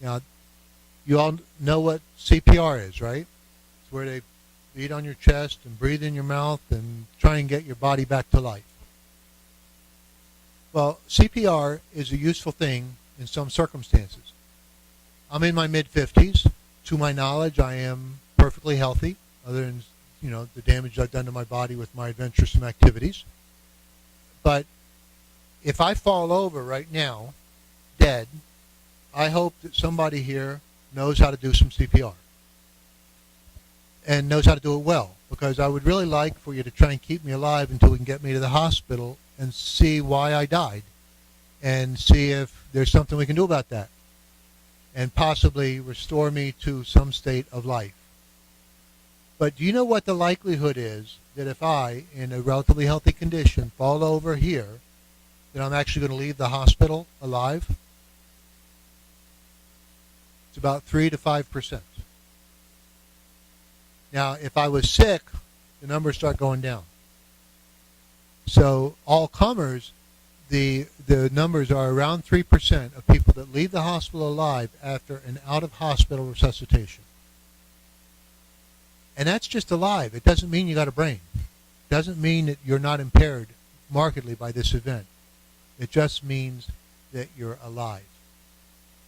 Now, you all know what CPR is, right? It's where they beat on your chest and breathe in your mouth and try and get your body back to life. Well, CPR is a useful thing in some circumstances. I'm in my mid-50s. To my knowledge, I am perfectly healthy, other than the damage I've done to my body with my adventuresome activities. But if I fall over right now, dead, I hope that somebody here knows how to do some CPR and knows how to do it well, because I would really like for you to try and keep me alive until we can get me to the hospital and see why I died and see if there's something we can do about that and possibly restore me to some state of life. But do you know what the likelihood is that if I, in a relatively healthy condition, fall over here, that I'm actually going to leave the hospital alive? It's about 3 to 5%. Now, if I was sick, the numbers start going down. So all comers, the numbers are around 3% of people that leave the hospital alive after an out-of-hospital resuscitation. And that's just alive. It doesn't mean you got a brain. It doesn't mean that you're not impaired markedly by this event. It just means that you're alive.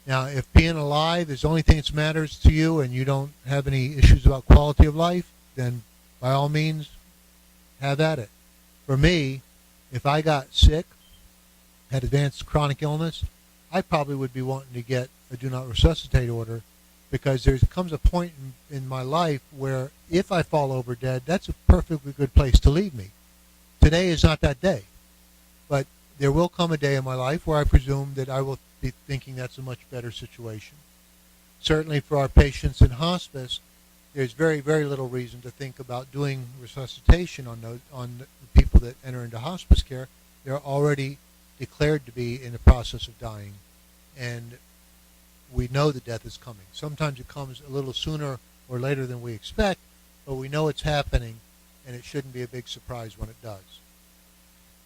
Now, if being alive is the only thing that matters to you and you don't have any issues about quality of life, then by all means, have at it. For me, if I got sick, had advanced chronic illness, I probably would be wanting to get a do not resuscitate order, because there comes a point in my life where if I fall over dead, that's a perfectly good place to leave me. Today is not that day, but there will come a day in my life where I presume that I will be thinking that's a much better situation. Certainly for our patients in hospice, there's very, very little reason to think about doing resuscitation on the people that enter into hospice care. They're already declared to be in the process of dying, and we know that death is coming. Sometimes it comes a little sooner or later than we expect, but we know it's happening, and it shouldn't be a big surprise when it does.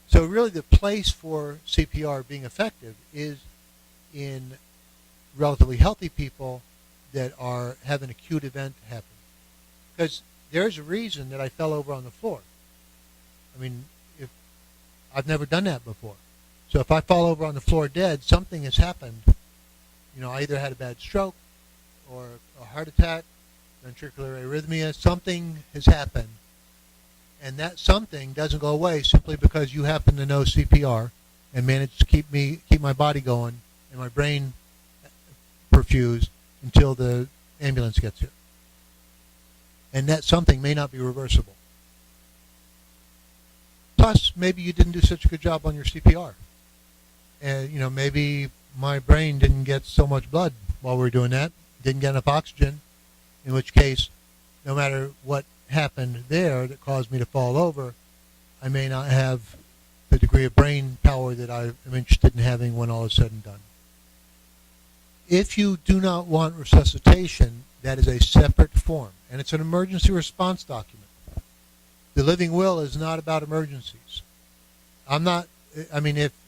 So really the place for CPR being effective is in relatively healthy people that have an acute event happen. Because there's a reason that I fell over on the floor. I mean, I've never done that before. So if I fall over on the floor dead, something has happened. I either had a bad stroke or a heart attack, ventricular arrhythmia, something has happened. And that something doesn't go away simply because you happen to know CPR and manage to keep my body going and my brain perfused until the ambulance gets here. And that something may not be reversible. Plus, maybe you didn't do such a good job on your CPR. And, maybe my brain didn't get so much blood while we were doing that, didn't get enough oxygen, in which case, no matter what happened there that caused me to fall over, I may not have the degree of brain power that I am interested in having when all is said and done. If you do not want resuscitation, that is a separate form, and it's an emergency response document. The living will is not about emergencies.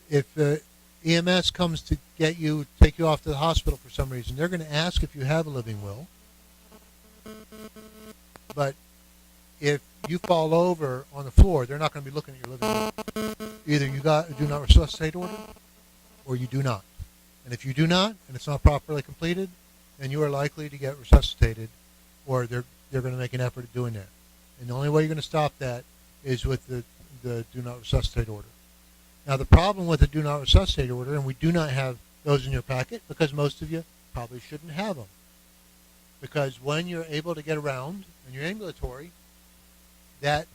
If EMS comes to get you, take you off to the hospital for some reason, they're going to ask if you have a living will. But if you fall over on the floor, they're not going to be looking at your living will. Either you got a do not resuscitate order, or you do not. And if you do not, and it's not properly completed, then you are likely to get resuscitated, or they're going to make an effort at doing that. And the only way you're going to stop that is with the do not resuscitate order. Now, the problem with the do not resuscitate order, and we do not have those in your packet because most of you probably shouldn't have them. Because when you're able to get around and you're ambulatory, that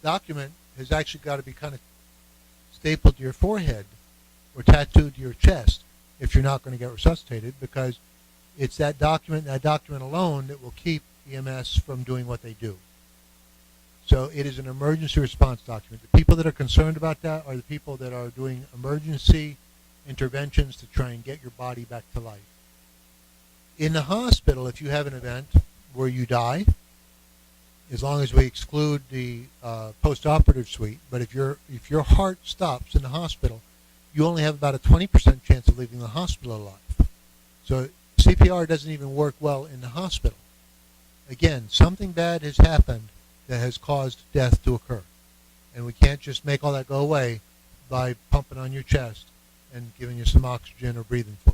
document has actually got to be kind of stapled to your forehead or tattooed to your chest if you're not going to get resuscitated, because it's that document alone that will keep EMS from doing what they do. So it is an emergency response document. The people that are concerned about that are the people that are doing emergency interventions to try and get your body back to life. In the hospital, if you have an event where you die, as long as we exclude the post-operative suite, but if your heart stops in the hospital, you only have about a 20% chance of leaving the hospital alive. So CPR doesn't even work well in the hospital. Again, something bad has happened that has caused death to occur. And we can't just make all that go away by pumping on your chest and giving you some oxygen or breathing fluid.